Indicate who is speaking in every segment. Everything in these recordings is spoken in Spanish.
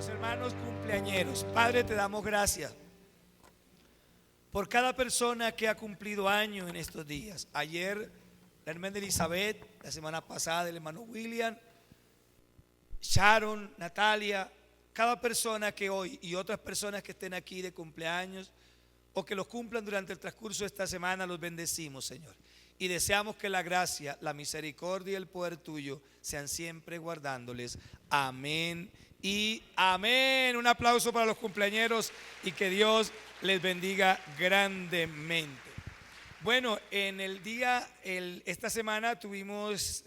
Speaker 1: Los hermanos cumpleañeros, Padre, te damos gracias por cada persona que ha cumplido año en estos días. Ayer la hermana Elizabeth, la semana pasada el hermano William, Sharon, Natalia, cada persona que hoy y otras personas que estén aquí de cumpleaños o que los cumplan durante el transcurso de esta semana, los bendecimos, Señor. Y deseamos que la gracia, la misericordia y el poder tuyo sean siempre guardándoles. Amén y amén. Un aplauso para los cumpleañeros y que Dios les bendiga grandemente. Bueno, en el día, esta semana tuvimos,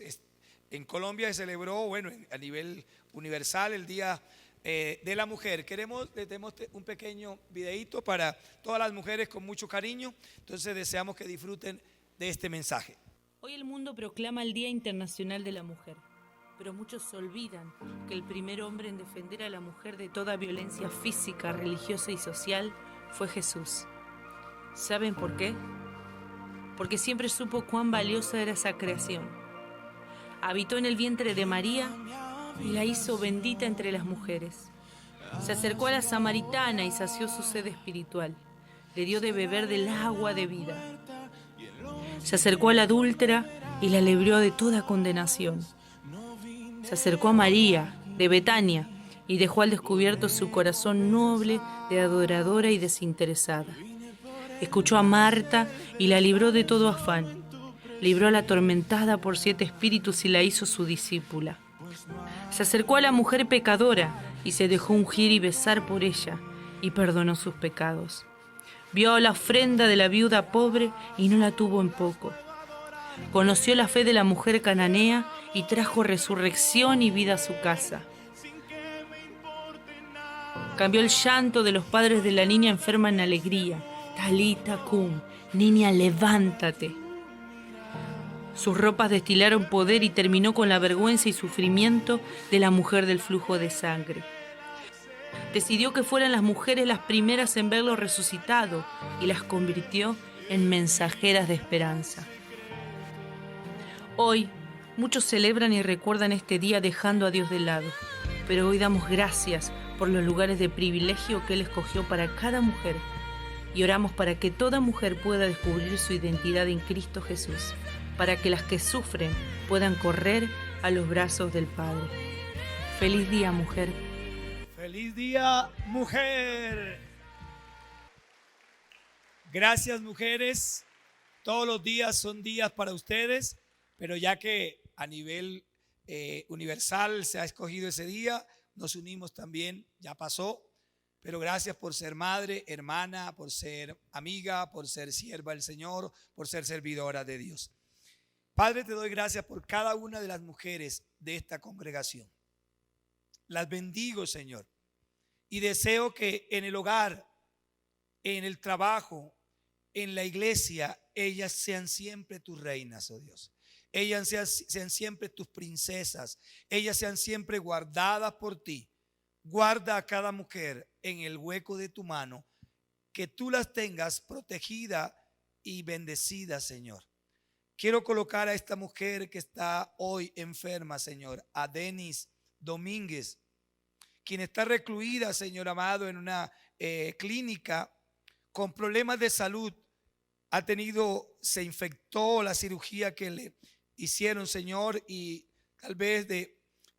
Speaker 1: en Colombia se celebró, bueno, a nivel universal, el Día de la Mujer. Tenemos un pequeño videíto para todas las mujeres con mucho cariño, entonces deseamos que disfruten de este mensaje.
Speaker 2: Hoy el mundo proclama el Día Internacional de la Mujer, pero muchos olvidan que el primer hombre en defender a la mujer de toda violencia física, religiosa y social fue Jesús. ¿Saben por qué? Porque siempre supo cuán valiosa era esa creación. Habitó en el vientre de María y la hizo bendita entre las mujeres. Se acercó a la samaritana y sació su sed espiritual. Le dio de beber del agua de vida. Se acercó a la adúltera y la libró de toda condenación. Se acercó a María, de Betania, y dejó al descubierto su corazón noble de adoradora y desinteresada. Escuchó a Marta y la libró de todo afán. Libró a la atormentada por 7 espíritus y la hizo su discípula. Se acercó a la mujer pecadora y se dejó ungir y besar por ella, y perdonó sus pecados. Vio la ofrenda de la viuda pobre y no la tuvo en poco. Conoció la fe de la mujer cananea y trajo resurrección y vida a su casa. Cambió el llanto de los padres de la niña enferma en alegría. Talita cum, niña, levántate. Sus ropas destilaron poder y terminó con la vergüenza y sufrimiento de la mujer del flujo de sangre. Decidió que fueran las mujeres las primeras en verlo resucitado y las convirtió en mensajeras de esperanza. Hoy, muchos celebran y recuerdan este día dejando a Dios de lado, pero hoy damos gracias por los lugares de privilegio que Él escogió para cada mujer y oramos para que toda mujer pueda descubrir su identidad en Cristo Jesús, para que las que sufren puedan correr a los brazos del Padre. ¡Feliz día, mujer!
Speaker 1: ¡Feliz día, mujer! Gracias, mujeres. Todos los días son días para ustedes, pero ya que a nivel universal se ha escogido ese día, nos unimos también, ya pasó, pero gracias por ser madre, hermana, por ser amiga, por ser sierva del Señor, por ser servidora de Dios. Padre, te doy gracias por cada una de las mujeres de esta congregación. Las bendigo, Señor, y deseo que en el hogar, en el trabajo, en la iglesia, ellas sean siempre tus reinas, oh Dios. Ellas sean siempre tus princesas. Ellas sean siempre guardadas por ti. Guarda a cada mujer en el hueco de tu mano, que tú las tengas protegida y bendecida, Señor. Quiero colocar a esta mujer que está hoy enferma, Señor, a Denis Domínguez, quien está recluida, Señor amado, en una clínica con problemas de salud. Se infectó la cirugía que le hicieron, Señor, y tal vez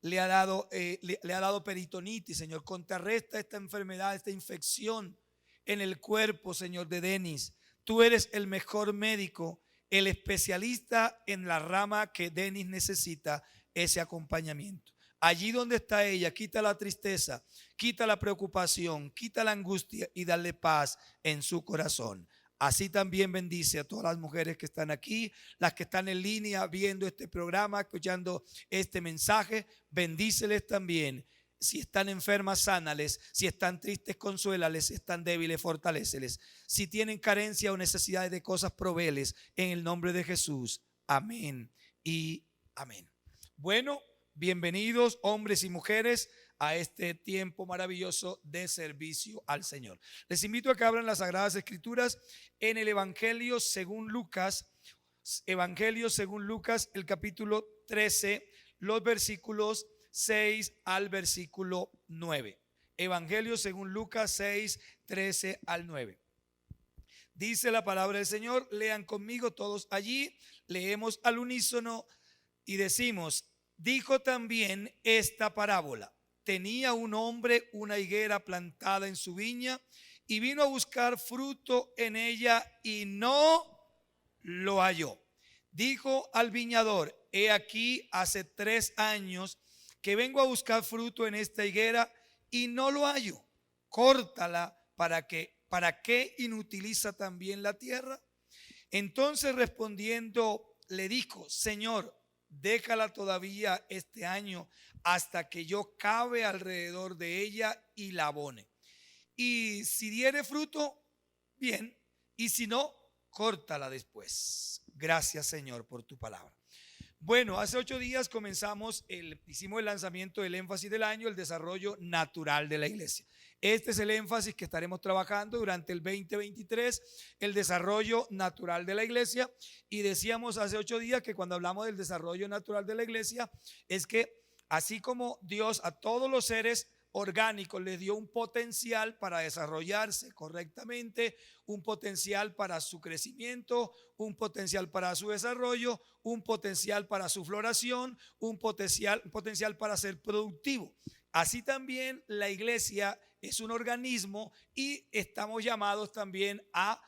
Speaker 1: le ha dado peritonitis, Señor. Contrarresta esta enfermedad, esta infección en el cuerpo, Señor, de Denis. Tú eres el mejor médico, el especialista en la rama que Denis necesita ese acompañamiento. Allí donde está ella, quita la tristeza, quita la preocupación, quita la angustia y dale paz en su corazón. Así también bendice a todas las mujeres que están aquí, las que están en línea viendo este programa, escuchando este mensaje. Bendíceles también. Si están enfermas, sánales. Si están tristes, consuélales. Si están débiles, fortaléceles. Si tienen carencia o necesidades de cosas, provéles en el nombre de Jesús. Amén y amén. Bueno, bienvenidos hombres y mujeres a este tiempo maravilloso de servicio al Señor. Les invito a que abran las Sagradas Escrituras en el Evangelio según Lucas, el capítulo 13, los versículos 6 al versículo 9. Evangelio según Lucas 6, 13 al 9. Dice la palabra del Señor, lean conmigo todos allí, leemos al unísono y decimos, dijo también esta parábola. Tenía un hombre una higuera plantada en su viña y vino a buscar fruto en ella y no lo halló. Dijo al viñador, he aquí hace 3 años que vengo a buscar fruto en esta higuera y no lo hallo. Córtala ¿para qué inutiliza también la tierra? Entonces respondiendo le dijo, Señor, déjala todavía este año hasta que yo cabe alrededor de ella y la abone. Y si diere fruto, bien, y si no, córtala después. Gracias, Señor, por tu palabra. Bueno, hace 8 días hicimos el lanzamiento del énfasis del año, el desarrollo natural de la iglesia. Este es el énfasis que estaremos trabajando durante el 2023, el desarrollo natural de la iglesia. Y decíamos hace 8 días que cuando hablamos del desarrollo natural de la iglesia, es que así como Dios a todos los seres orgánicos les dio un potencial para desarrollarse correctamente, un potencial para su crecimiento, un potencial para su desarrollo, un potencial para su floración, un potencial para ser productivo. Así también la iglesia es un organismo y estamos llamados también a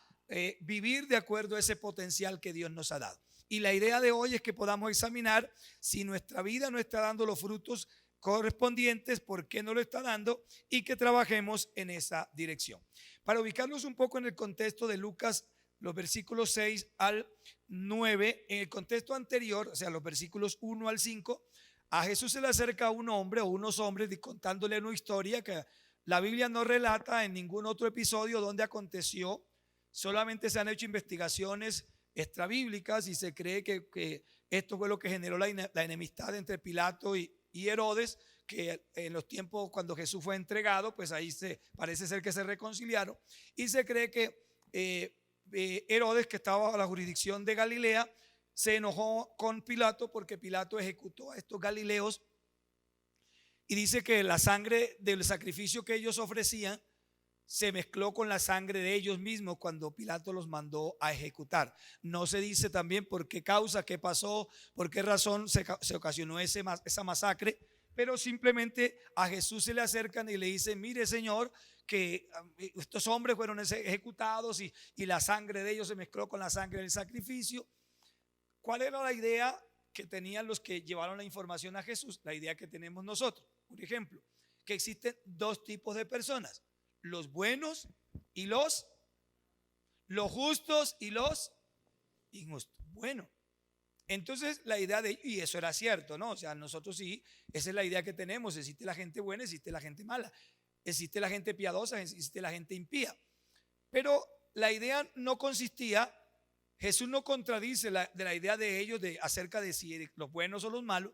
Speaker 1: vivir de acuerdo a ese potencial que Dios nos ha dado. Y la idea de hoy es que podamos examinar si nuestra vida no está dando los frutos correspondientes, por qué no lo está dando, y que trabajemos en esa dirección. Para ubicarnos un poco en el contexto de Lucas, los versículos 6 al 9, en el contexto anterior, o sea, los versículos 1 al 5, a Jesús se le acerca un hombre o unos hombres contándole una historia que la Biblia no relata en ningún otro episodio donde aconteció. Solamente se han hecho investigaciones extrabíblicas y se cree que esto fue lo que generó la enemistad entre Pilato y Herodes, que en los tiempos cuando Jesús fue entregado, pues ahí parece ser que se reconciliaron, y se cree que Herodes, que estaba bajo la jurisdicción de Galilea, se enojó con Pilato porque Pilato ejecutó a estos galileos, y dice que la sangre del sacrificio que ellos ofrecían se mezcló con la sangre de ellos mismos cuando Pilato los mandó a ejecutar. No se dice también por qué causa, qué pasó, por qué razón se ocasionó esa masacre, pero simplemente a Jesús se le acercan y le dicen, mire, Señor, que estos hombres fueron ejecutados y la sangre de ellos se mezcló con la sangre del sacrificio. ¿Cuál era la idea que tenían los que llevaron la información a Jesús? La idea que tenemos nosotros, por ejemplo, que existen 2 tipos de personas: los buenos y los justos y los injustos. Bueno, entonces la idea y eso era cierto, ¿no? O sea, nosotros sí, esa es la idea que tenemos. Existe la gente buena, existe la gente mala, existe la gente piadosa, existe la gente impía. Pero la idea no consistía, Jesús no contradice la idea de ellos acerca de si los buenos o los malos.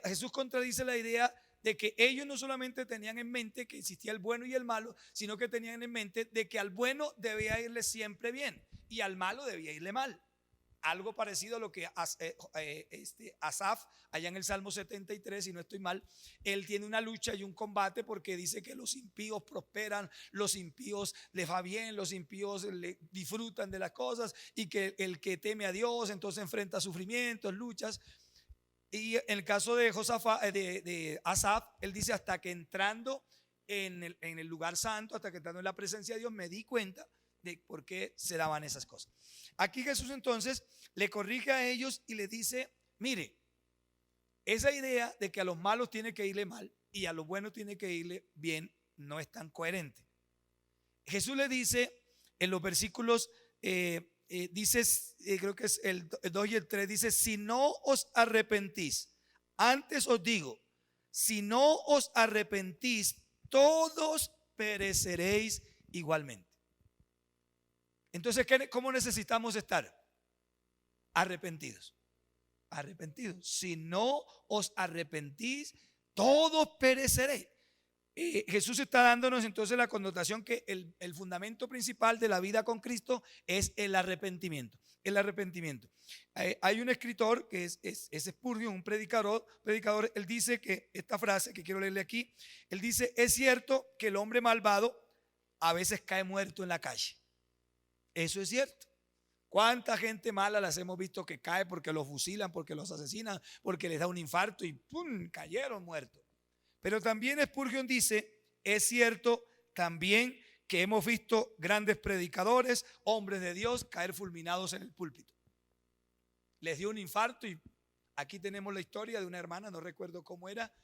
Speaker 1: Jesús contradice la idea de que ellos no solamente tenían en mente que existía el bueno y el malo, sino que tenían en mente de que al bueno debía irle siempre bien y al malo debía irle mal. Algo parecido a lo que Asaf, allá en el Salmo 73, si no estoy mal, él tiene una lucha y un combate porque dice que los impíos prosperan, los impíos les va bien, los impíos disfrutan de las cosas, y que el que teme a Dios entonces enfrenta sufrimientos, luchas. Y en el caso de Asaf, él dice, hasta que entrando en el lugar santo, hasta que entrando en la presencia de Dios, me di cuenta de por qué se daban esas cosas. Aquí Jesús entonces le corrige a ellos y les dice, mire, esa idea de que a los malos tiene que irle mal y a los buenos tiene que irle bien no es tan coherente. Jesús le dice en los versículos dice, creo que es el 2 y el 3, dice, si no os arrepentís, antes os digo, si no os arrepentís, todos pereceréis igualmente. Entonces, ¿cómo necesitamos estar? Arrepentidos. Arrepentidos. Si no os arrepentís, todos pereceréis. Jesús está dándonos entonces la connotación que el fundamento principal de la vida con Cristo es el arrepentimiento. El arrepentimiento. Hay un escritor que es Spurgeon, un predicador, él dice que esta frase que quiero leerle aquí, él dice: es cierto que el hombre malvado a veces cae muerto en la calle. Eso es cierto. ¿Cuánta gente mala las hemos visto que cae porque los fusilan, porque los asesinan, porque les da un infarto y ¡pum!, cayeron muertos? Pero también Spurgeon dice: es cierto también que hemos visto grandes predicadores, hombres de Dios, caer fulminados en el púlpito. Les dio un infarto y aquí tenemos la historia de una hermana, no recuerdo cómo era,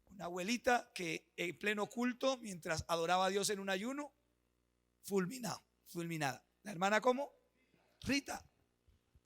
Speaker 1: una abuelita que en pleno culto, mientras adoraba a Dios en un ayuno, fulminada. ¿La hermana cómo? Rita.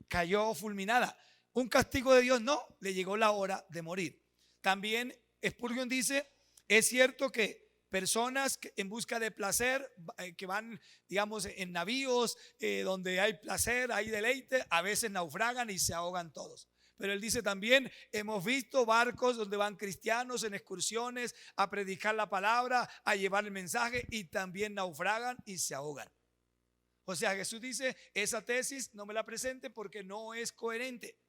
Speaker 1: Cayó fulminada. Un castigo de Dios, no, le llegó la hora de morir. También Spurgeon dice: es cierto que personas que en busca de placer, que van, digamos, en navíos donde hay placer, hay deleite, a veces naufragan y se ahogan todos. Pero él dice también: hemos visto barcos donde van cristianos en excursiones a predicar la palabra, a llevar el mensaje, y también naufragan y se ahogan. O sea, Jesús dice: esa tesis no me la presente porque no es coherente.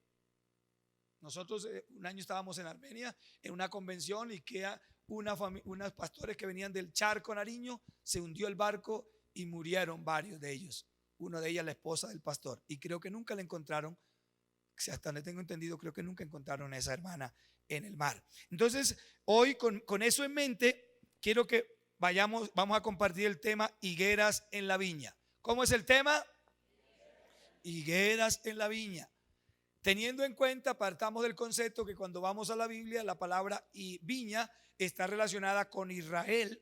Speaker 1: Nosotros un año estábamos en Armenia en una convención y que unos pastores que venían del Charco Nariño, se hundió el barco y murieron varios de ellos. Uno de ellas la esposa del pastor, y creo que nunca la encontraron. Hasta donde tengo entendido, creo que nunca encontraron a esa hermana en el mar. Entonces hoy con eso en mente quiero que vamos a compartir el tema higueras en la viña. ¿Cómo es el tema? Higueras en la viña. Teniendo en cuenta, partamos del concepto que cuando vamos a la Biblia, la palabra viña está relacionada con Israel.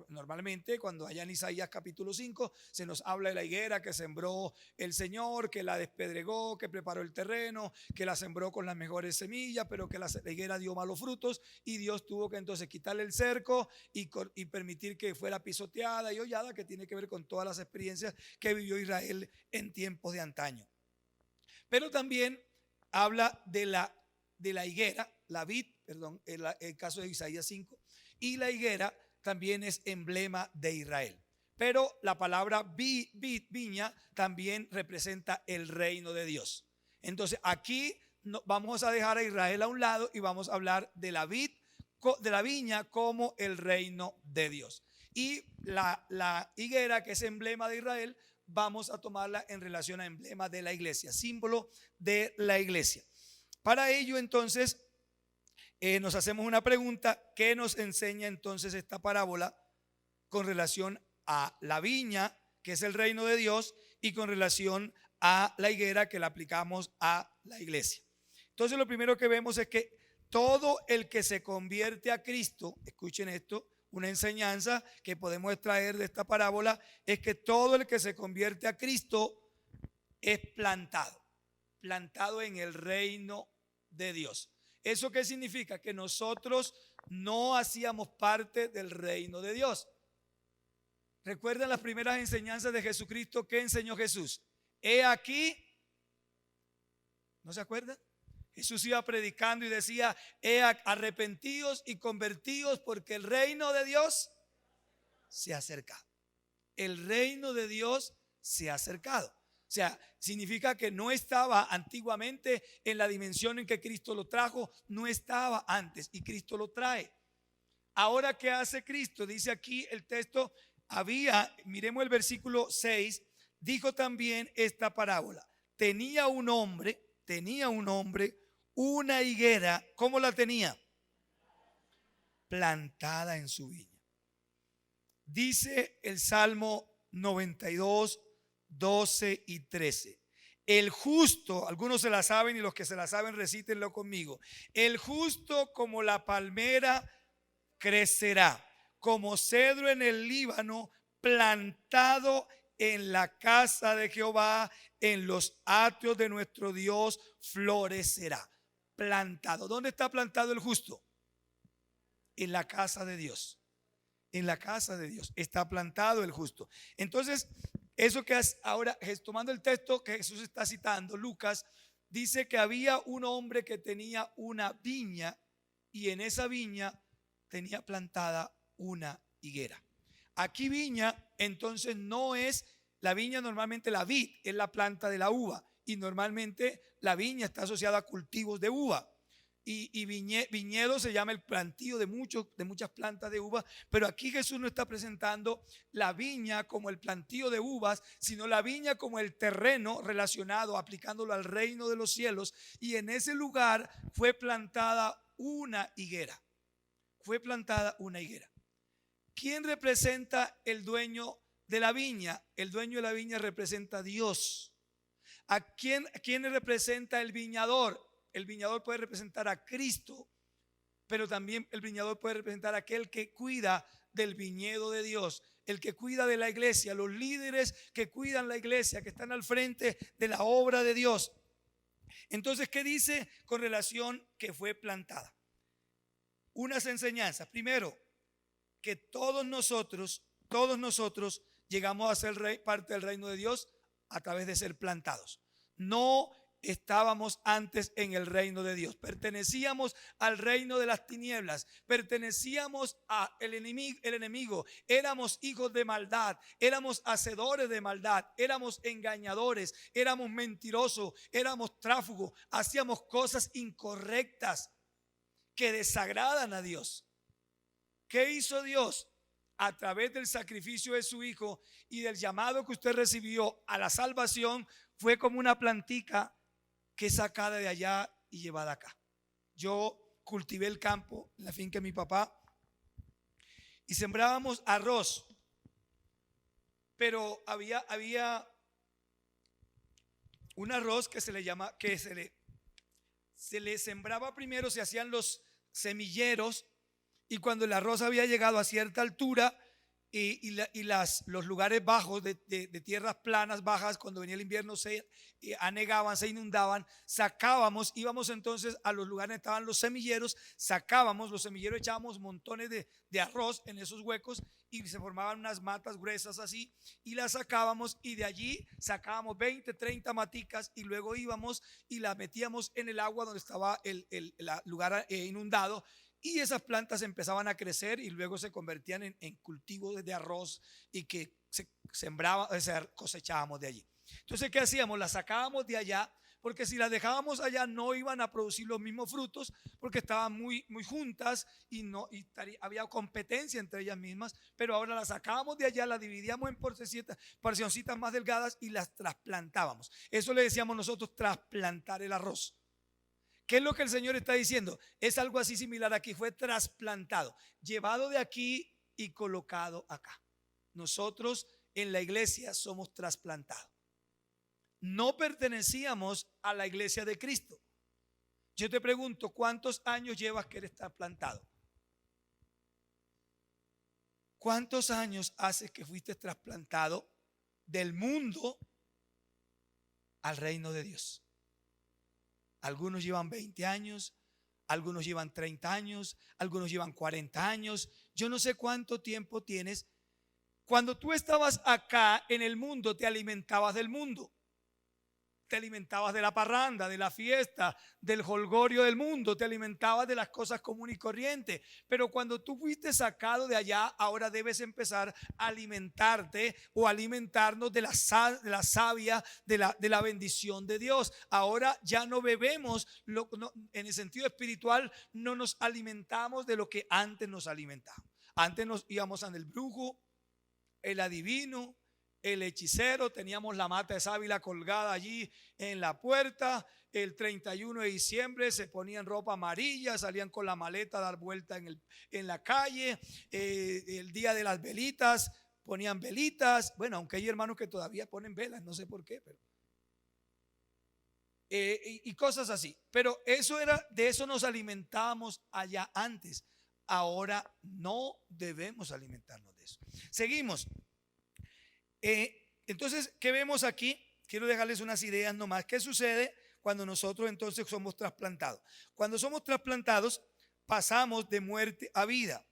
Speaker 1: Normalmente cuando allá en Isaías capítulo 5 se nos habla de la higuera que sembró el Señor, que la despedregó, que preparó el terreno, que la sembró con las mejores semillas, pero que la higuera dio malos frutos y Dios tuvo que entonces quitarle el cerco y permitir que fuera pisoteada y hollada, que tiene que ver con todas las experiencias que vivió Israel en tiempos de antaño. Pero también habla de la higuera, la vid, perdón, el caso de Isaías 5, y la higuera también es emblema de Israel. Pero la palabra viña también representa el reino de Dios. Entonces aquí vamos a dejar a Israel a un lado y vamos a hablar de la viña como el reino de Dios. Y la higuera, que es emblema de Israel, vamos a tomarla en relación a emblema de la iglesia, símbolo de la iglesia. Para ello entonces nos hacemos una pregunta: ¿qué nos enseña entonces esta parábola con relación a la viña, que es el reino de Dios, y con relación a la higuera, que la aplicamos a la iglesia? Entonces lo primero que vemos es que todo el que se convierte a Cristo, escuchen esto, una enseñanza que podemos extraer de esta parábola es que todo el que se convierte a Cristo es plantado en el reino de Dios. ¿Eso qué significa? Que nosotros no hacíamos parte del reino de Dios. ¿Recuerdan las primeras enseñanzas de Jesucristo? ¿Qué enseñó Jesús? He aquí, ¿no se acuerdan? Jesús iba predicando y decía: arrepentíos y convertíos porque el reino de Dios se ha acercado. El reino de Dios se ha acercado. O sea, significa que no estaba antiguamente en la dimensión en que Cristo lo trajo, no estaba antes y Cristo lo trae. Ahora, ¿qué hace Cristo? Dice aquí el texto, miremos el versículo 6, dijo también esta parábola: tenía un hombre una higuera. ¿Cómo la tenía? Plantada en su viña. Dice el Salmo 92, 12 y 13. El justo, algunos se la saben y los que se la saben recítenlo conmigo. El justo como la palmera crecerá, como cedro en el Líbano, plantado en la casa de Jehová, en los atrios de nuestro Dios florecerá. Plantado. ¿Dónde está plantado el justo? En la casa de Dios. En la casa de Dios está plantado el justo. Entonces, eso que es ahora, tomando el texto que Jesús está citando, Lucas, dice que había un hombre que tenía una viña y en esa viña tenía plantada una higuera. Aquí viña, entonces no es la viña, normalmente la vid es la planta de la uva y normalmente la viña está asociada a cultivos de uva. Y viñedo se llama el plantío de muchas plantas de uvas, pero aquí Jesús no está presentando la viña como el plantío de uvas, sino la viña como el terreno relacionado, aplicándolo al reino de los cielos. Y en ese lugar fue plantada una higuera. Fue plantada una higuera. ¿Quién representa el dueño de la viña? El dueño de la viña representa a Dios. ¿A quién representa el viñador? El viñador puede representar a Cristo, pero también el viñador puede representar a aquel que cuida del viñedo de Dios, el que cuida de la iglesia, los líderes que cuidan la iglesia, que están al frente de la obra de Dios. Entonces, ¿qué dice con relación que fue plantada? Unas enseñanzas. Primero, que todos nosotros llegamos a ser parte del reino de Dios a través de ser plantados. No estábamos antes en el reino de Dios, pertenecíamos al reino de las tinieblas, pertenecíamos al enemigo, éramos hijos de maldad, éramos hacedores de maldad, éramos engañadores, éramos mentirosos, éramos tráfugos, hacíamos cosas incorrectas que desagradan a Dios. ¿Qué hizo Dios? A través del sacrificio de su Hijo y del llamado que usted recibió a la salvación, fue como una plantica que es sacada de allá y llevada acá. Yo cultivé el campo en la finca de mi papá y sembrábamos arroz, pero había un arroz que se le sembraba primero, se hacían los semilleros, y cuando el arroz había llegado a cierta altura los lugares bajos de tierras planas bajas, cuando venía el invierno se anegaban, se inundaban, íbamos entonces a los lugares donde estaban los semilleros, sacábamos los semilleros, echábamos montones de arroz en esos huecos y se formaban unas matas gruesas así, y las sacábamos, y de allí sacábamos 20, 30 maticas, y luego íbamos y las metíamos en el agua donde estaba el lugar inundado. Y esas plantas empezaban a crecer y luego se convertían en cultivos de arroz y que se sembraba, o sea, cosechábamos de allí. Entonces, ¿qué hacíamos? Las sacábamos de allá, porque si las dejábamos allá no iban a producir los mismos frutos, porque estaban muy juntas y había competencia entre ellas mismas. Pero ahora las sacábamos de allá, las dividíamos en porcioncitas más delgadas y las trasplantábamos. Eso le decíamos nosotros, trasplantar el arroz. ¿Qué es lo que el Señor está diciendo? Es algo así similar aquí. Fue trasplantado, llevado de aquí y colocado acá. Nosotros en la iglesia somos trasplantados. No pertenecíamos a la iglesia de Cristo. Yo te pregunto, ¿cuántos años llevas que eres trasplantado? ¿Cuántos años hace que fuiste trasplantado del mundo al reino de Dios? Algunos llevan 20 años, algunos llevan 30 años, algunos llevan 40 años. Yo no sé cuánto tiempo tienes. Cuando tú estabas acá en el mundo, te alimentabas del mundo. Te alimentabas de la parranda, de la fiesta, del jolgorio del mundo, te alimentabas de las cosas comunes y corrientes. Pero cuando tú fuiste sacado de allá, ahora debes empezar a alimentarte o alimentarnos de la savia, de la bendición de Dios. Ahora ya no bebemos, en el sentido espiritual, no nos alimentamos de lo que antes nos alimentábamos. Antes nos íbamos al brujo, el adivino, el hechicero, teníamos la mata de sábila colgada allí en la puerta. El 31 de diciembre se ponían ropa amarilla, salían con la maleta a dar vuelta en la calle. El día de las velitas, ponían velitas. Bueno, aunque hay hermanos que todavía ponen velas, no sé por qué, pero y cosas así. Pero de eso nos alimentábamos allá antes. Ahora no debemos alimentarnos de eso. Seguimos. Entonces, ¿qué vemos aquí? Quiero dejarles unas ideas nomás. ¿Qué sucede cuando nosotros entonces somos trasplantados? Cuando somos trasplantados, pasamos de muerte a vida.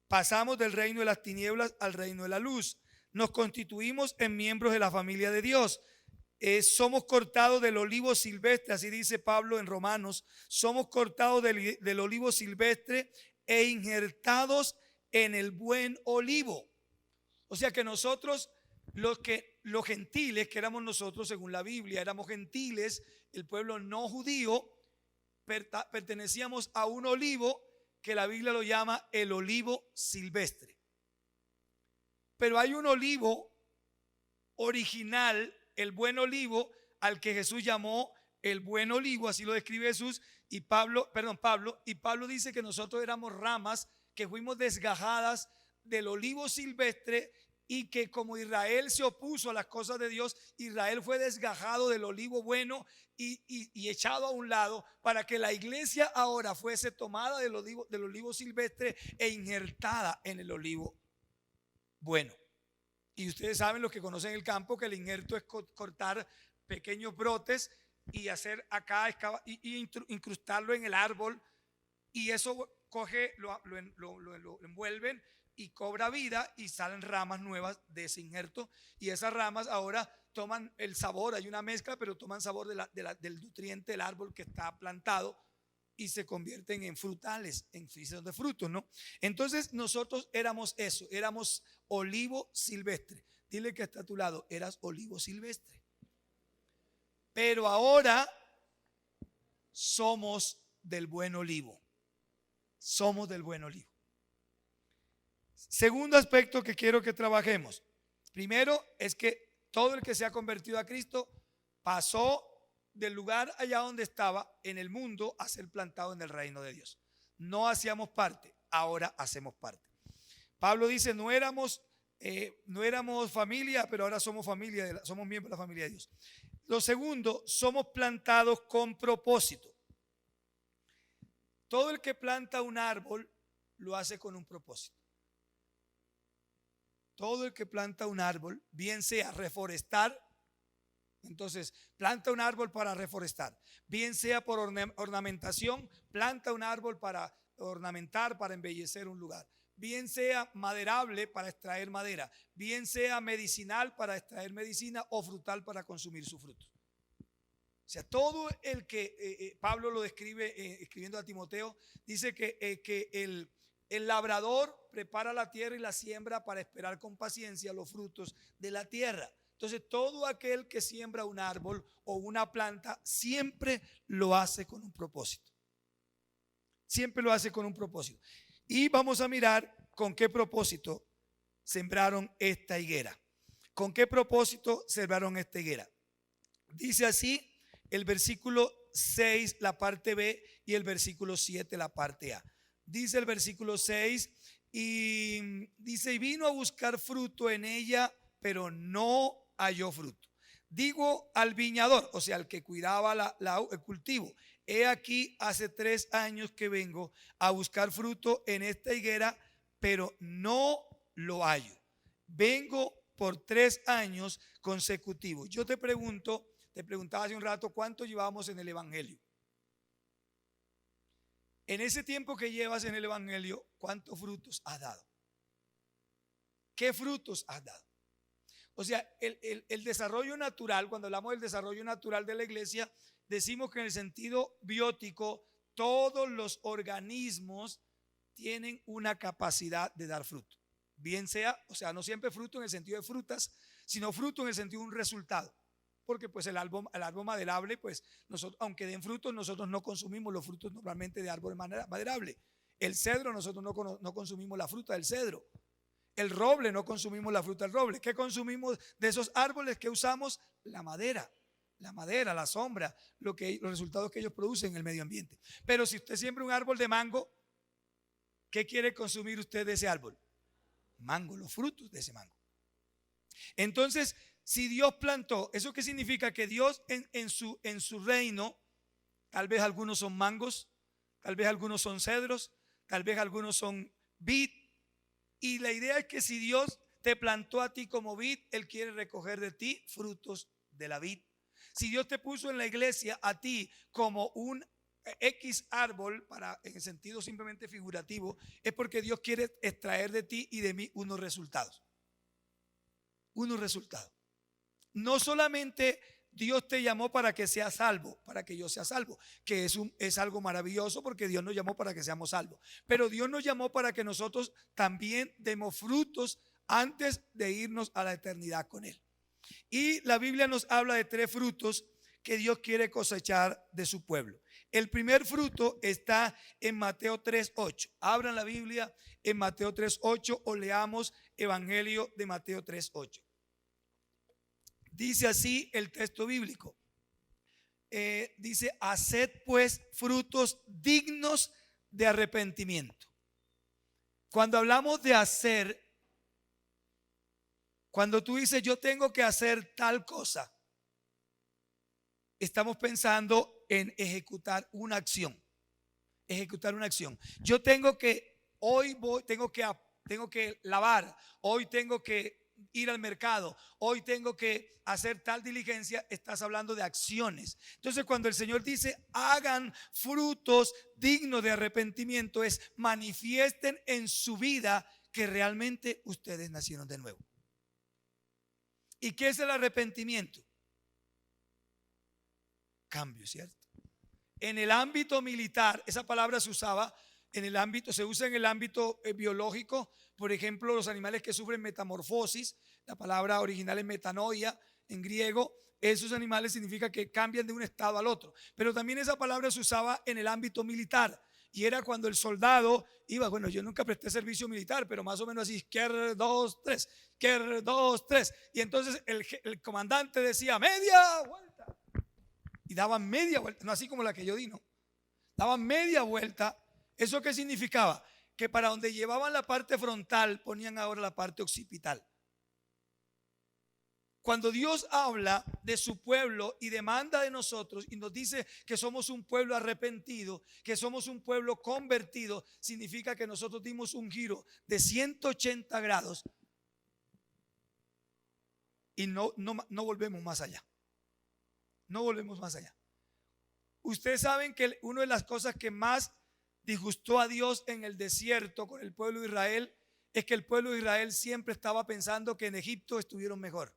Speaker 1: Pasamos del reino de las tinieblas al reino de la luz. Nos constituimos en miembros de la familia de Dios. Somos cortados del olivo silvestre, así dice Pablo en Romanos. Somos cortados del olivo silvestre e injertados en el buen olivo. O sea que nosotros, los gentiles que éramos nosotros, según la Biblia, éramos gentiles, el pueblo no judío, pertenecíamos a un olivo que la Biblia lo llama el olivo silvestre. Pero hay un olivo original, el buen olivo, al que Jesús llamó el buen olivo, así lo describe Jesús, y Pablo dice que nosotros éramos ramas que fuimos desgajadas del olivo silvestre, y que como Israel se opuso a las cosas de Dios, Israel fue desgajado del olivo bueno y echado a un lado, para que la iglesia ahora fuese tomada del olivo silvestre e injertada en el olivo bueno. Y ustedes saben, los que conocen el campo, que el injerto es cortar pequeños brotes y hacer acá y incrustarlo en el árbol, y eso coge, lo envuelven y cobra vida, y salen ramas nuevas de ese injerto, y esas ramas ahora toman el sabor, hay una mezcla, pero toman sabor del nutriente del árbol que está plantado, y se convierten en frutales, en de frutos, ¿no? Entonces nosotros éramos eso, éramos olivo silvestre. Dile que está a tu lado, eras olivo silvestre. Pero ahora somos del buen olivo. Somos del buen olivo. Segundo aspecto que quiero que trabajemos. Primero es que todo el que se ha convertido a Cristo pasó del lugar allá donde estaba en el mundo a ser plantado en el reino de Dios. No hacíamos parte, ahora hacemos parte. Pablo dice, no éramos familia, pero ahora somos familia, somos miembros de la familia de Dios. Lo segundo, somos plantados con propósito. Todo el que planta un árbol lo hace con un propósito. Todo el que planta un árbol, bien sea reforestar, entonces planta un árbol para reforestar, bien sea por ornamentación, planta un árbol para ornamentar, para embellecer un lugar, bien sea maderable para extraer madera, bien sea medicinal para extraer medicina, o frutal para consumir su fruto. O sea, todo el que Pablo lo describe escribiendo a Timoteo, dice que el labrador prepara la tierra y la siembra para esperar con paciencia los frutos de la tierra. Entonces, todo aquel que siembra un árbol o una planta siempre lo hace con un propósito. Siempre lo hace con un propósito. Y vamos a mirar con qué propósito sembraron esta higuera. ¿Con qué propósito sembraron esta higuera? Dice así el versículo 6, la parte B, y el versículo 7, la parte A. Dice el versículo 6, y dice, y vino a buscar fruto en ella, pero no halló fruto. Digo al viñador, o sea, al que cuidaba el cultivo, he aquí hace 3 años que vengo a buscar fruto en esta higuera, pero no lo hallo. Vengo por 3 años consecutivos. Yo te preguntaba hace un rato, ¿cuánto llevamos en el evangelio? En ese tiempo que llevas en el evangelio, ¿cuántos frutos has dado? ¿Qué frutos has dado? O sea, el desarrollo natural, cuando hablamos del desarrollo natural de la iglesia, decimos que en el sentido biótico, todos los organismos tienen una capacidad de dar fruto. Bien sea, o sea, no siempre fruto en el sentido de frutas, sino fruto en el sentido de un resultado. Porque pues el árbol maderable, pues nosotros, aunque den frutos, nosotros no consumimos los frutos normalmente de árbol maderable. El cedro, nosotros no consumimos la fruta del cedro. El roble, no consumimos la fruta del roble. ¿Qué consumimos de esos árboles que usamos? La madera, la sombra, los resultados que ellos producen en el medio ambiente. Pero si usted siembra un árbol de mango, ¿qué quiere consumir usted de ese árbol? Mango, los frutos de ese mango. Entonces, si Dios plantó, ¿eso qué significa? Que Dios en su reino, tal vez algunos son mangos, tal vez algunos son cedros, tal vez algunos son vid. Y la idea es que si Dios te plantó a ti como vid, Él quiere recoger de ti frutos de la vid. Si Dios te puso en la iglesia a ti como un X árbol, en el sentido simplemente figurativo, es porque Dios quiere extraer de ti y de mí unos resultados. Unos resultados. No solamente Dios te llamó para que seas salvo, para que yo sea salvo, que es algo maravilloso porque Dios nos llamó para que seamos salvos. Pero Dios nos llamó para que nosotros también demos frutos antes de irnos a la eternidad con Él. Y la Biblia nos habla de 3 frutos que Dios quiere cosechar de su pueblo. El primer fruto está en Mateo 3:8. Abran la Biblia en Mateo 3:8 o leamos Evangelio de Mateo 3:8. Dice así el texto bíblico. Dice: haced pues frutos dignos de arrepentimiento. Cuando hablamos de hacer, cuando tú dices yo tengo que hacer tal cosa, estamos pensando en ejecutar una acción. Ejecutar una acción. Yo tengo que, tengo que lavar, hoy tengo que ir al mercado, hoy tengo que hacer tal diligencia. Estás hablando de acciones. Entonces, cuando el Señor dice hagan frutos dignos de arrepentimiento, es manifiesten en su vida que realmente ustedes nacieron de nuevo. ¿Y qué es el arrepentimiento? Cambio, ¿cierto? En el ámbito militar, esa palabra se usaba en el ámbito, se usa en el ámbito biológico. Por ejemplo, los animales que sufren metamorfosis, la palabra original es metanoia en griego. Esos animales significa que cambian de un estado al otro. Pero también esa palabra se usaba en el ámbito militar. Y era cuando el soldado iba, bueno, yo nunca presté servicio militar, pero más o menos así, izquierda 2, 3, izquierda 2, 3. Y entonces el comandante decía media vuelta. Y daban media vuelta, no así como la que yo di, no. Daban media vuelta. ¿Eso qué significaba? Que para donde llevaban la parte frontal ponían ahora la parte occipital. Cuando Dios habla de su pueblo y demanda de nosotros y nos dice que somos un pueblo arrepentido, que somos un pueblo convertido, significa que nosotros dimos un giro de 180 grados y no volvemos más allá. No volvemos más allá. Ustedes saben que una de las cosas que más disgustó a Dios en el desierto con el pueblo de Israel es que el pueblo de Israel siempre estaba pensando que en Egipto estuvieron mejor.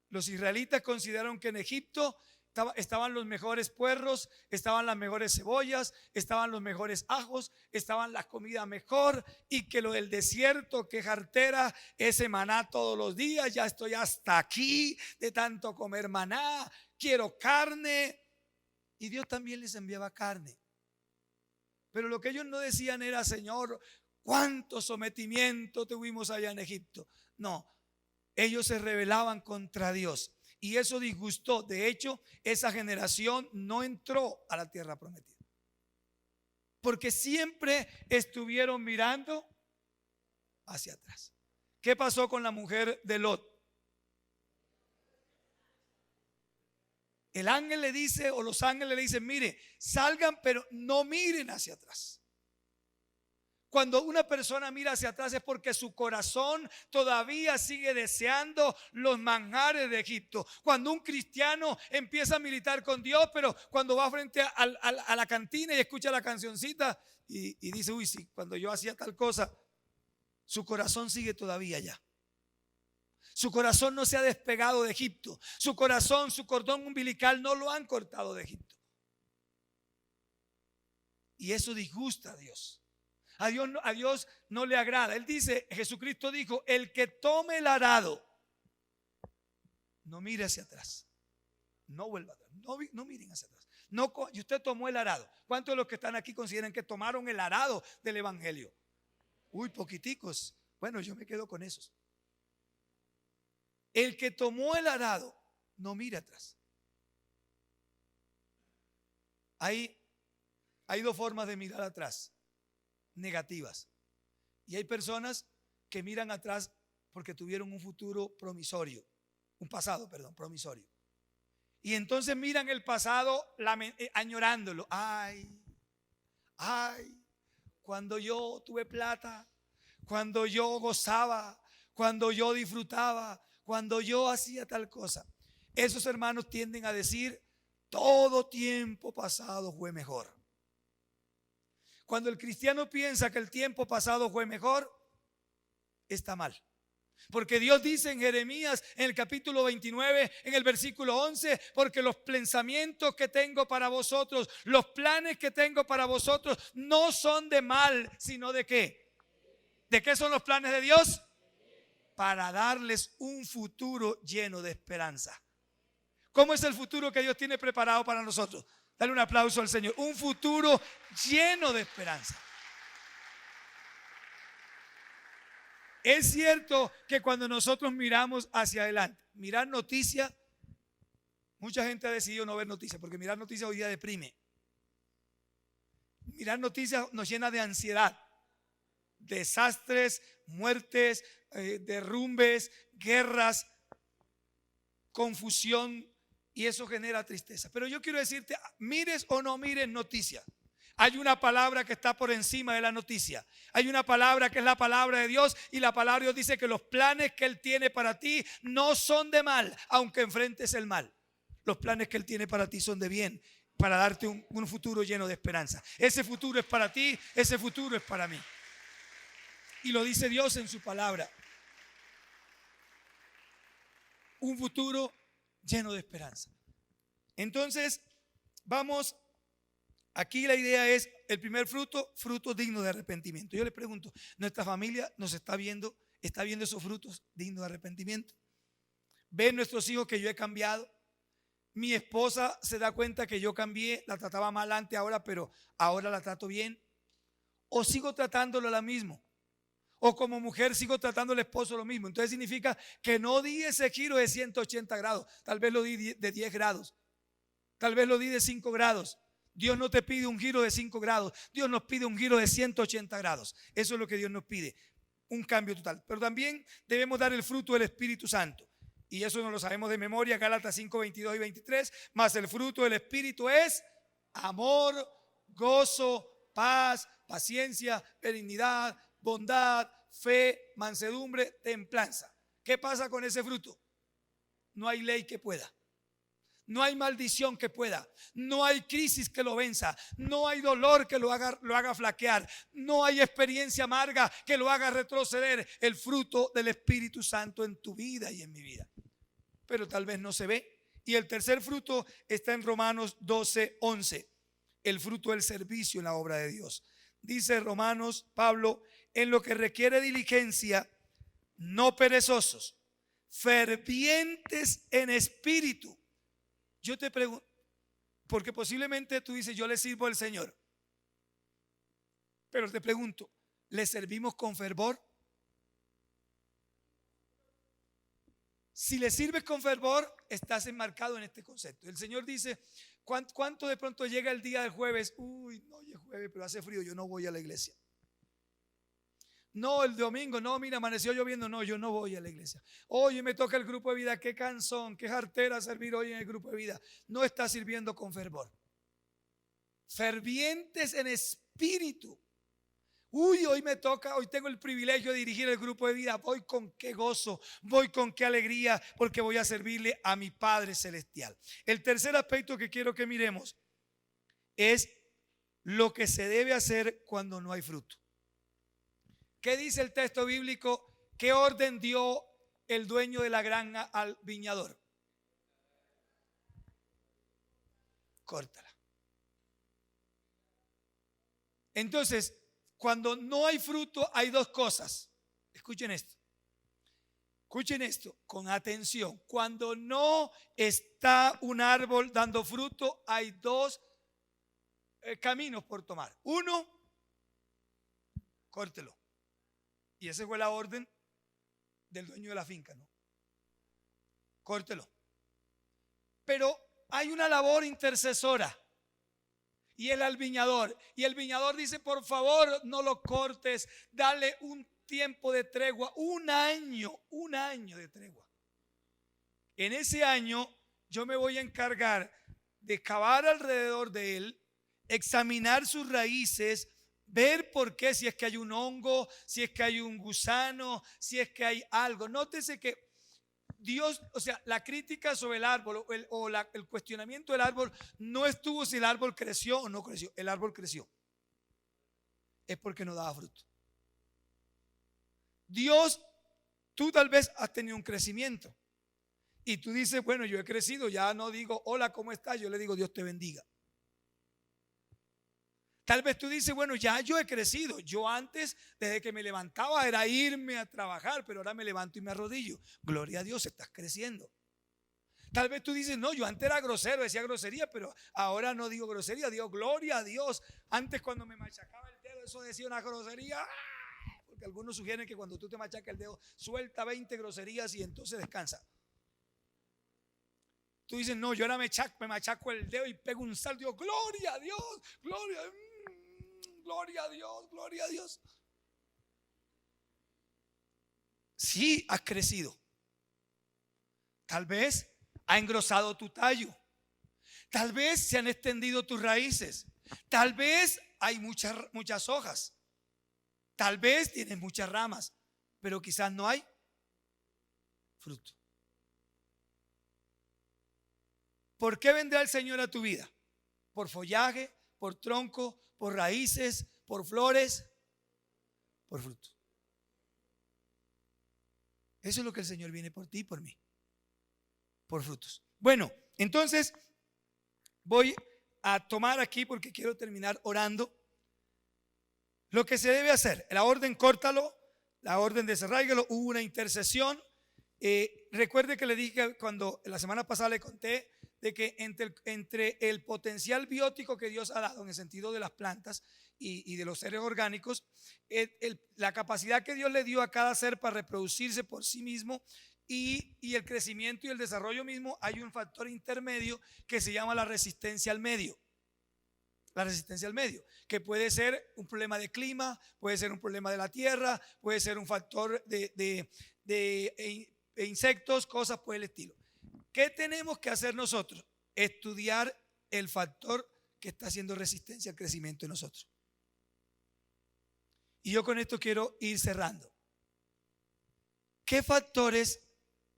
Speaker 1: Los israelitas consideraron que en Egipto estaban los mejores puerros, estaban las mejores cebollas, estaban los mejores ajos, estaban la comida mejor, y que lo del desierto, que jartera, ese maná todos los días, ya estoy hasta aquí de tanto comer maná, quiero carne. Y Dios también les enviaba carne. Pero lo que ellos no decían era: Señor, cuánto sometimiento tuvimos allá en Egipto. No, ellos se rebelaban contra Dios. Y eso disgustó. De hecho, esa generación no entró a la tierra prometida, porque siempre estuvieron mirando hacia atrás. ¿Qué pasó con la mujer de Lot? El ángel le dice, o los ángeles le dicen: mire, salgan, pero no miren hacia atrás. Cuando una persona mira hacia atrás es porque su corazón todavía sigue deseando los manjares de Egipto. Cuando un cristiano empieza a militar con Dios, pero cuando va frente a la cantina y escucha la cancioncita y dice: uy, sí, cuando yo hacía tal cosa, su corazón sigue todavía allá. Su corazón no se ha despegado de Egipto. Su corazón, su cordón umbilical no lo han cortado de Egipto. Y eso disgusta a Dios. A Dios no le agrada. Él dice, Jesucristo dijo: el que tome el arado, no mire hacia atrás. No vuelva atrás. No miren hacia atrás. Y usted tomó el arado. ¿Cuántos de los que están aquí consideran que tomaron el arado del evangelio? Uy, poquiticos. Bueno, yo me quedo con esos. El que tomó el arado, no mire atrás. Hay 2 formas de mirar atrás, negativas. Y hay personas que miran atrás porque tuvieron un futuro promisorio, un pasado, perdón, promisorio. Y entonces miran el pasado añorándolo. Ay, cuando yo tuve plata, cuando yo gozaba, cuando yo disfrutaba, cuando yo hacía tal cosa. Esos hermanos tienden a decir: todo tiempo pasado fue mejor. Cuando el cristiano piensa que el tiempo pasado fue mejor, está mal. Porque Dios dice en Jeremías, en el capítulo 29, en el versículo 11, porque los pensamientos que tengo para vosotros, los planes que tengo para vosotros, no son de mal, sino de ¿qué? ¿De qué son los planes de Dios? Para darles un futuro lleno de esperanza. ¿Cómo es el futuro que Dios tiene preparado para nosotros? Dale un aplauso al Señor. Un futuro lleno de esperanza. Es cierto que cuando nosotros miramos hacia adelante, mirar noticias, mucha gente ha decidido no ver noticias, porque mirar noticias hoy día deprime. Mirar noticias nos llena de ansiedad, desastres, muertes, derrumbes, guerras, confusión, y eso genera tristeza. Pero yo quiero decirte, mires o no mires noticias, hay una palabra que está por encima de la noticia. Hay una palabra que es la palabra de Dios, y la palabra de Dios dice que los planes que Él tiene para ti no son de mal, aunque enfrentes el mal. Los planes que Él tiene para ti son de bien, para darte un futuro lleno de esperanza. Ese futuro es para ti, ese futuro es para mí. Y lo dice Dios en su palabra. Un futuro lleno de esperanza. Entonces, vamos. Aquí la idea es el primer fruto, fruto digno de arrepentimiento. Yo les pregunto, ¿nuestra familia nos está viendo esos frutos dignos de arrepentimiento? ¿Ven nuestros hijos que yo he cambiado? Mi esposa se da cuenta que yo cambié, la trataba mal antes ahora, pero ahora la trato bien. ¿O sigo tratándolo lo mismo? O como mujer sigo tratando al esposo lo mismo. Entonces significa que no di ese giro de 180 grados. Tal vez lo di de 10 grados. Tal vez lo di de 5 grados. Dios no te pide un giro de 5 grados. Dios nos pide un giro de 180 grados. Eso es lo que Dios nos pide. Un cambio total. Pero también debemos dar el fruto del Espíritu Santo. Y eso no lo sabemos de memoria. Gálatas 5, 22 y 23. Mas el fruto del Espíritu es amor, gozo, paz, paciencia, benignidad, bondad, fe, mansedumbre, templanza. ¿Qué pasa con ese fruto? No hay ley que pueda. No hay maldición que pueda. No hay crisis que lo venza. No hay dolor que lo haga flaquear. No hay experiencia amarga que lo haga retroceder. El fruto del Espíritu Santo en tu vida y en mi vida. Pero tal vez no se ve. Y el tercer fruto está en Romanos 12, 11. El fruto del servicio en la obra de Dios. Dice Romanos, Pablo, en lo que requiere diligencia, no perezosos, fervientes en espíritu. Yo te pregunto, porque posiblemente tú dices, yo le sirvo al Señor. Pero te pregunto, ¿le servimos con fervor? Si le sirves con fervor, estás enmarcado en este concepto. El Señor dice, ¿cuánto de pronto llega el día del jueves? Uy, no, hoy es jueves, pero hace frío, yo no voy a la iglesia. No, el domingo, no, mira, amaneció lloviendo, no, yo no voy a la iglesia. Hoy me toca el grupo de vida, qué cansón, qué jartera servir hoy en el grupo de vida. No está sirviendo con fervor. Fervientes en espíritu. Uy, hoy me toca, hoy tengo el privilegio de dirigir el grupo de vida. Voy con qué gozo, voy con qué alegría, porque voy a servirle a mi Padre Celestial. El tercer aspecto que quiero que miremos es lo que se debe hacer cuando no hay fruto. ¿Qué dice el texto bíblico? ¿Qué orden dio el dueño de la granja al viñador? Córtala. Entonces, cuando no hay fruto, hay dos cosas. Escuchen esto. Escuchen esto con atención. Cuando no está un árbol dando fruto, hay dos caminos por tomar. Uno, córtelo. Y esa fue la orden del dueño de la finca, ¿no? Córtelo. Pero hay una labor intercesora. Y él al viñador. Y el viñador dice, por favor, no lo cortes. Dale un tiempo de tregua. Un año de tregua. En ese año yo me voy a encargar de cavar alrededor de él, examinar sus raíces, ver por qué, si es que hay un hongo, si es que hay un gusano, si es que hay algo. Nótese que Dios, o sea, la crítica sobre el árbol el cuestionamiento del árbol no estuvo si el árbol creció o no creció. El árbol creció. Es porque no daba fruto. Dios Tú tal vez has tenido un crecimiento y tú dices, bueno, yo he crecido, ya no digo hola, ¿cómo estás? Yo le digo Dios te bendiga. Tal vez tú dices, bueno, ya yo he crecido. Yo antes, desde que me levantaba, era irme a trabajar, pero ahora me levanto y me arrodillo. Gloria a Dios, estás creciendo. Tal vez tú dices, no, yo antes era grosero, decía grosería, pero ahora no digo grosería, digo gloria a Dios. Antes cuando me machacaba el dedo, eso decía una grosería. Porque algunos sugieren que cuando tú te machacas el dedo, suelta 20 groserías y entonces descansa. Tú dices, no, yo ahora me machaco el dedo y pego un salto. Digo, gloria a Dios, gloria a Dios. Gloria a Dios, gloria a Dios. Sí, has crecido. Tal vez ha engrosado tu tallo. Tal vez se han extendido tus raíces. Tal vez hay muchas hojas. Tal vez tienes muchas ramas, pero quizás no hay fruto. ¿Por qué vendrá el Señor a tu vida? ¿Por follaje, por tronco, por raíces, por flores, por fruto? Eso es lo que el Señor viene por ti y por mí, por frutos. Bueno, entonces voy a tomar aquí, porque quiero terminar orando, lo que se debe hacer. La orden córtalo, la orden desarráigalo. Hubo una intercesión. Recuerde que le dije cuando la semana pasada le conté de que entre el potencial biótico que Dios ha dado en el sentido de las plantas y de los seres orgánicos, la capacidad que Dios le dio a cada ser para reproducirse por sí mismo y el crecimiento y el desarrollo mismo, hay un factor intermedio que se llama la resistencia al medio. La resistencia al medio, que puede ser un problema de clima, puede ser un problema de la tierra, puede ser un factor de insectos, cosas por el estilo. ¿Qué tenemos que hacer nosotros? Estudiar el factor que está haciendo resistencia al crecimiento de nosotros. Y yo con esto quiero ir cerrando. ¿Qué factores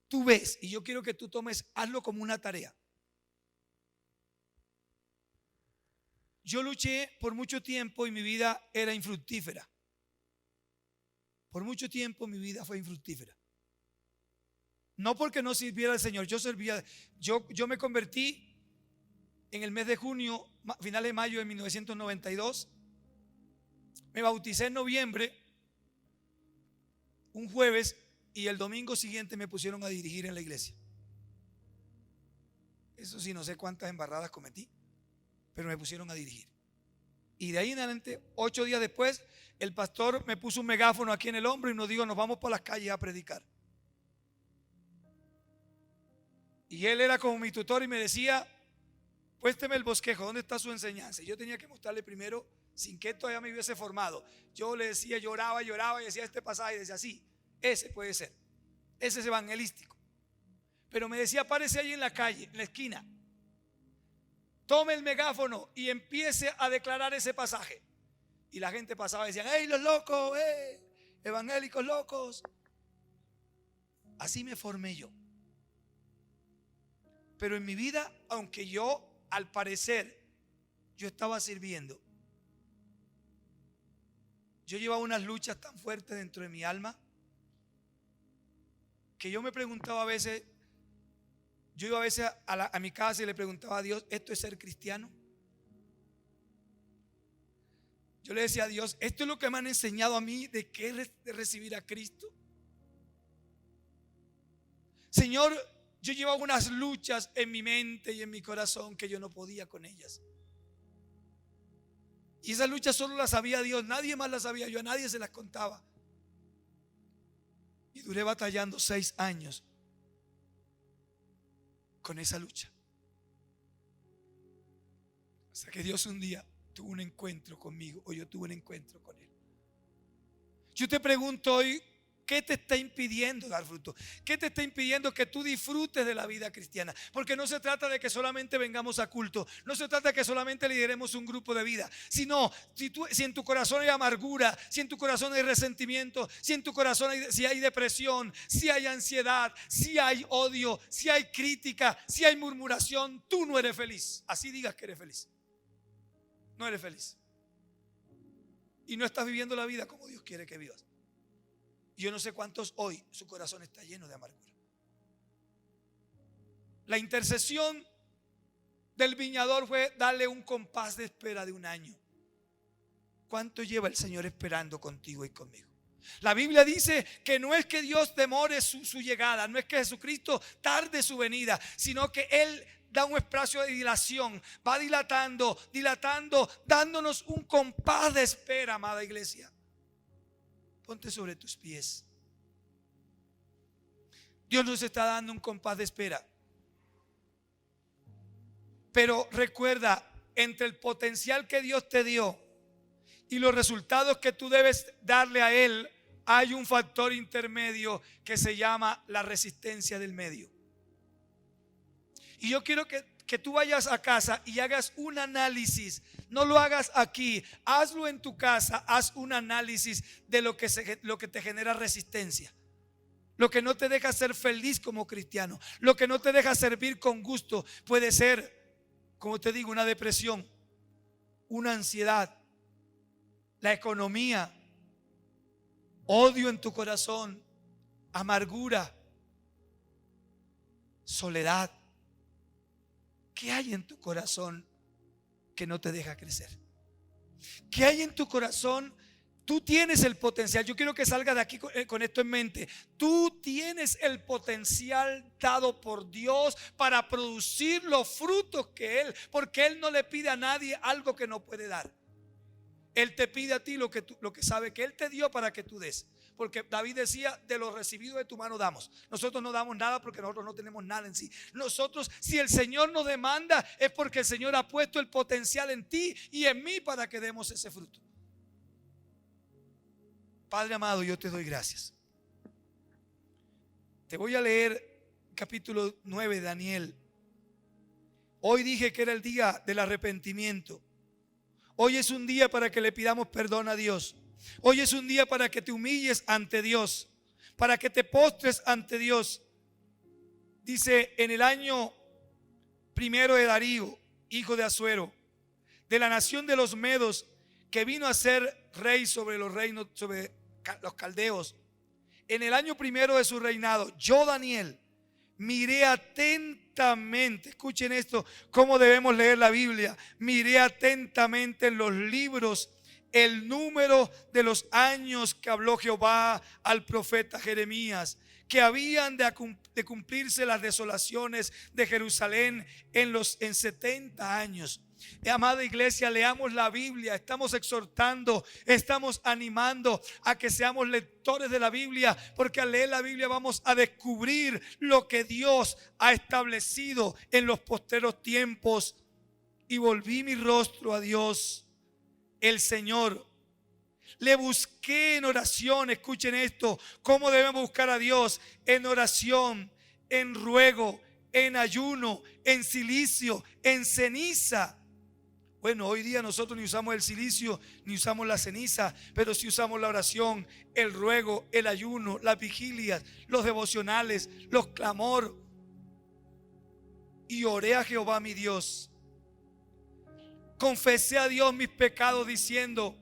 Speaker 1: tú ves? Y yo quiero que tú hazlo como una tarea. Yo luché por mucho tiempo y mi vida era infructífera. Por mucho tiempo mi vida fue infructífera. No porque no sirviera al Señor, yo me convertí en el mes de junio, finales de mayo de 1992. Me bauticé en noviembre, un jueves, y el domingo siguiente me pusieron a dirigir en la iglesia. Eso sí, no sé cuántas embarradas cometí, pero me pusieron a dirigir. Y de ahí en adelante, 8 días después, el pastor me puso un megáfono aquí en el hombro y nos dijo, nos vamos por las calles a predicar. Y él era como mi tutor y me decía, cuésteme el bosquejo, ¿dónde está su enseñanza? Y yo tenía que mostrarle primero, sin que todavía me hubiese formado. Yo le decía, lloraba y decía este pasaje y decía, sí, ese puede ser, ese es evangelístico. Pero me decía, párese ahí en la calle, en la esquina, tome el megáfono y empiece a declarar ese pasaje. Y la gente pasaba y decían, ¡hey, los locos! Evangélicos locos. Así me formé yo. Pero en mi vida, aunque yo al parecer yo estaba sirviendo, yo llevaba unas luchas tan fuertes dentro de mi alma que yo me preguntaba a veces, yo iba a veces a mi casa y le preguntaba a Dios, ¿esto es ser cristiano? Yo le decía a Dios, ¿esto es lo que me han enseñado a mí de qué es de recibir a Cristo? Señor, yo llevaba unas luchas en mi mente y en mi corazón que yo no podía con ellas. Y esas luchas solo las sabía Dios, nadie más las sabía, yo a nadie se las contaba. Y duré batallando 6 años con esa lucha. Hasta que Dios un día tuvo un encuentro conmigo, o yo tuve un encuentro con Él. Yo te pregunto hoy, ¿qué te está impidiendo dar fruto? ¿Qué te está impidiendo que tú disfrutes de la vida cristiana? Porque no se trata de que solamente vengamos a culto, no se trata de que solamente lideremos un grupo de vida, sino si en tu corazón hay amargura, si en tu corazón hay resentimiento, si en tu corazón si hay depresión, si hay ansiedad, si hay odio, si hay crítica, si hay murmuración, tú no eres feliz. Así digas que eres feliz. No eres feliz. Y no estás viviendo la vida como Dios quiere que vivas. Yo no sé cuántos hoy su corazón está lleno de amargura. La intercesión del viñador fue darle un compás de espera de un año. ¿Cuánto lleva el Señor esperando contigo y conmigo? La Biblia dice que no es que Dios demore su llegada, no es que Jesucristo tarde su venida, sino que Él da un espacio de dilación, va dilatando, dándonos un compás de espera, amada iglesia. Ponte sobre tus pies. Dios nos está dando un compás de espera. Pero recuerda, entre el potencial que Dios te dio y los resultados que tú debes darle a Él, hay un factor intermedio que se llama la resistencia del medio. Y yo quiero que tú vayas a casa y hagas un análisis. No lo hagas aquí, hazlo en tu casa. Haz un análisis de lo que te genera resistencia, lo que no te deja ser feliz como cristiano, lo que no te deja servir con gusto. Puede ser, como te digo, una depresión, una ansiedad, la economía, odio en tu corazón, amargura, soledad. ¿Qué hay en tu corazón que no te deja crecer? ¿Qué hay en tu corazón? Tú tienes el potencial. Yo quiero que salga de aquí con esto en mente. Tú tienes el potencial dado por Dios para producir los frutos que Él, porque Él no le pide a nadie algo que no puede dar. Él te pide a ti lo que sabe que Él te dio para que tú des. Porque David decía, de lo recibido de tu mano damos. Nosotros no damos nada porque nosotros no tenemos nada en sí. Nosotros, si el Señor nos demanda, es porque el Señor ha puesto el potencial en ti y en mí para que demos ese fruto. Padre amado, yo te doy gracias. Te voy a leer capítulo 9 de Daniel. Hoy dije que era el día del arrepentimiento. Hoy es un día para que le pidamos perdón a Dios. Hoy es un día para que te humilles ante Dios, para que te postres ante Dios. Dice, en el año primero de Darío, hijo de Asuero, de la nación de los Medos, que vino a ser rey sobre los reinos, sobre los caldeos. En el año primero de su reinado, yo, Daniel, miré atentamente, escuchen esto, cómo debemos leer la Biblia. Miré atentamente en los libros el número de los años que habló Jehová al profeta Jeremías, que habían de cumplirse las desolaciones de Jerusalén en 70 años. Amada iglesia, leamos la Biblia. Estamos exhortando, estamos animando a que seamos lectores de la Biblia, porque al leer la Biblia vamos a descubrir lo que Dios ha establecido en los posteros tiempos. Y volví mi rostro a Dios, el Señor. Le busqué en oración. Escuchen esto, cómo debemos buscar a Dios: en oración, en ruego, en ayuno, en cilicio, en ceniza. Bueno, hoy día nosotros ni usamos el cilicio ni usamos la ceniza, pero sí usamos la oración, el ruego, el ayuno, las vigilias, los devocionales, los clamor. Y oré a Jehová mi Dios. Confesé a Dios mis pecados diciendo: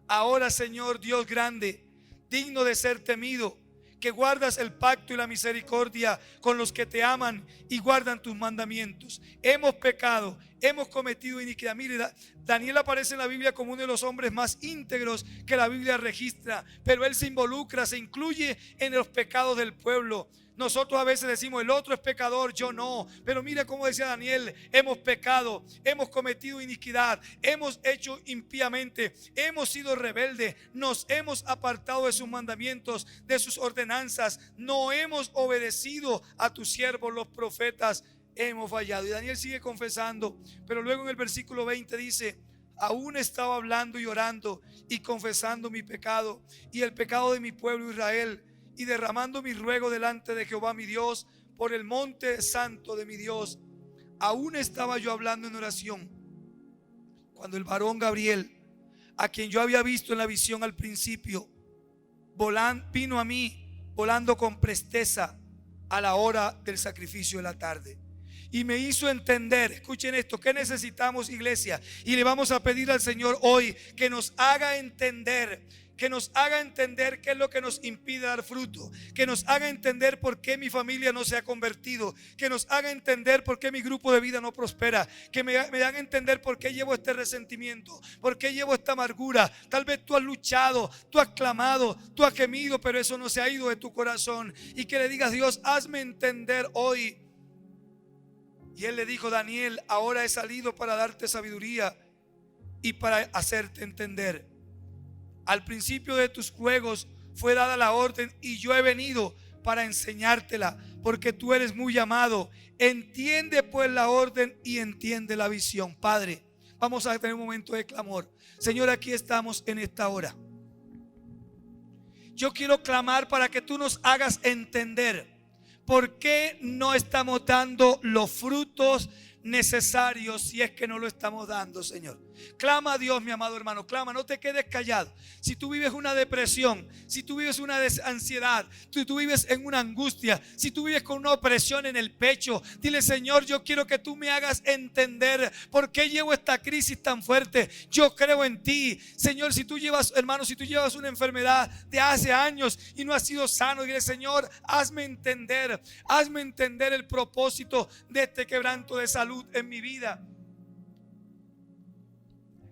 Speaker 1: ahora, Señor Dios grande, digno de ser temido, que guardas el pacto y la misericordia con los que te aman y guardan tus mandamientos. Hemos pecado, hemos cometido iniquidad. Mire, Daniel aparece en la Biblia como uno de los hombres más íntegros que la Biblia registra, pero él se involucra, se incluye en los pecados del pueblo. Nosotros a veces decimos: el otro es pecador, yo no. Pero mira cómo decía Daniel: hemos pecado, hemos cometido iniquidad, hemos hecho impíamente, hemos sido rebeldes, nos hemos apartado de sus mandamientos, de sus ordenanzas, no hemos obedecido a tus siervos los profetas, hemos fallado. Y Daniel sigue confesando, pero luego en el versículo 20 dice: aún estaba hablando y orando y confesando mi pecado y el pecado de mi pueblo Israel, y derramando mi ruego delante de Jehová mi Dios por el monte santo de mi Dios. Aún estaba yo hablando en oración cuando el varón Gabriel, a quien yo había visto en la visión al principio, vino a mí volando con presteza a la hora del sacrificio de la tarde. y me hizo entender. Escuchen esto, ¿qué necesitamos, iglesia? Y le vamos a pedir al Señor hoy que nos haga entender. Que nos haga entender qué es lo que nos impide dar fruto. Que nos haga entender por qué mi familia no se ha convertido. Que nos haga entender por qué mi grupo de vida no prospera. Que me haga entender por qué llevo este resentimiento. Por qué llevo esta amargura. Tal vez tú has luchado, tú has clamado, tú has gemido, pero eso no se ha ido de tu corazón. Y que le digas: Dios, hazme entender hoy. Y él le dijo: Daniel, ahora he salido para darte sabiduría y para hacerte entender. Al principio de tus juegos fue dada la orden y yo he venido para enseñártela, porque tú eres muy amado. Entiende pues la orden y entiende la visión. Padre, vamos a tener un momento de clamor. Señor, aquí estamos en esta hora. Yo quiero clamar para que tú nos hagas entender por qué no estamos dando los frutos necesarios, si es que no lo estamos dando, Señor. Clama a Dios, mi amado hermano, clama, no te quedes callado. Si tú vives una depresión, si tú vives una ansiedad, si tú vives en una angustia, si tú vives con una opresión en el pecho, dile: Señor, yo quiero que tú me hagas entender por qué llevo esta crisis tan fuerte. Yo creo en ti, Señor. Si tú llevas, hermano, si tú llevas una enfermedad de hace años y no has sido sano, dile: Señor, hazme entender el propósito de este quebranto de salud en mi vida.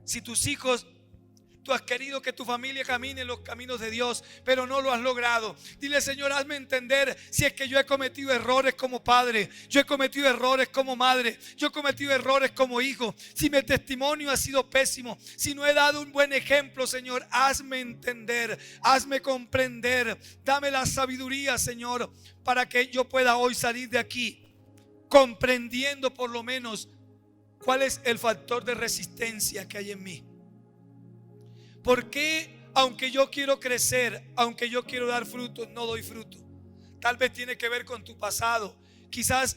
Speaker 1: Si tus hijos, tú has querido que tu familia camine en los caminos de Dios, pero no lo has logrado, dile: Señor, hazme entender si es que yo he cometido errores como padre, yo he cometido errores como madre, yo he cometido errores como hijo. Si mi testimonio ha sido pésimo, si no he dado un buen ejemplo, Señor, hazme entender, hazme comprender. Dame la sabiduría, Señor, para que yo pueda hoy salir de aquí comprendiendo por lo menos cuál es el factor de resistencia que hay en mí. ¿Por qué, aunque yo quiero crecer, aunque yo quiero dar frutos, no doy fruto? Tal vez tiene que ver con tu pasado. Quizás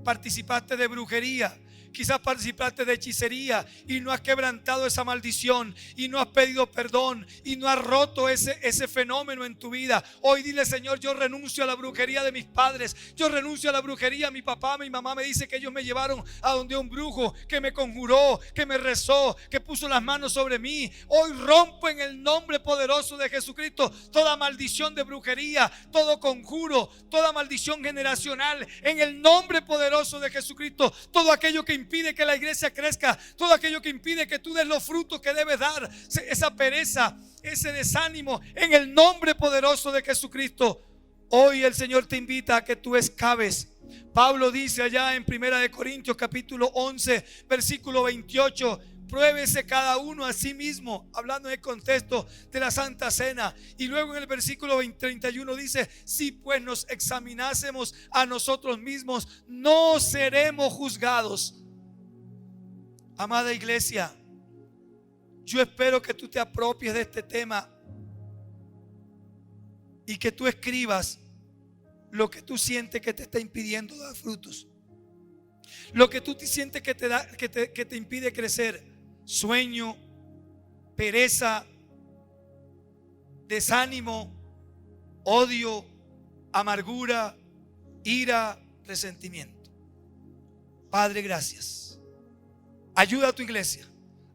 Speaker 1: participaste de brujería, quizás participaste de hechicería y no has quebrantado esa maldición y no has pedido perdón y no has roto ese fenómeno en tu vida. Hoy dile: Señor, yo renuncio a la brujería de mis padres, yo renuncio a la brujería. Mi papá, mi mamá me dice que ellos me llevaron a donde un brujo que me conjuró, que me rezó, que puso las manos sobre mí. Hoy rompo en el nombre poderoso de Jesucristo toda maldición de brujería, todo conjuro, toda maldición generacional. En el nombre poderoso de Jesucristo, todo aquello que impide que la iglesia crezca, todo aquello que impide que tú des los frutos que debes dar, esa pereza, ese desánimo, en el nombre poderoso de Jesucristo, hoy el Señor te invita a que tú excaves. Pablo dice allá en 1 Corintios capítulo 11 versículo 28: pruébese cada uno a sí mismo, hablando en el contexto de la Santa Cena. Y luego en el versículo 31 dice: si pues nos examinásemos a nosotros mismos, no seremos juzgados. Amada iglesia, yo espero que tú te apropies de este tema y que tú escribas lo que tú sientes que te está impidiendo dar frutos, lo que tú te sientes que te impide crecer. Sueño, pereza, desánimo, odio, amargura, ira, resentimiento. Padre, gracias. Ayuda a tu iglesia.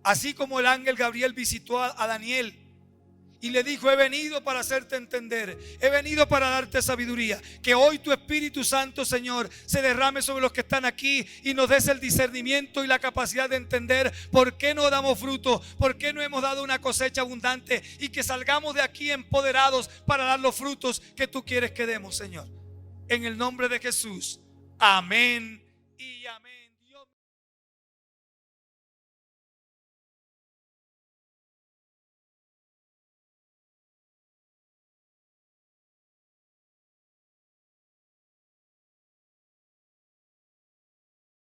Speaker 1: Así como el ángel Gabriel visitó a Daniel y le dijo: he venido para hacerte entender, he venido para darte sabiduría. Que hoy tu Espíritu Santo, Señor, se derrame sobre los que están aquí y nos des el discernimiento y la capacidad de entender por qué no damos fruto, por qué no hemos dado una cosecha abundante, y que salgamos de aquí empoderados para dar los frutos que tú quieres que demos, Señor. En el nombre de Jesús. Amén y amén.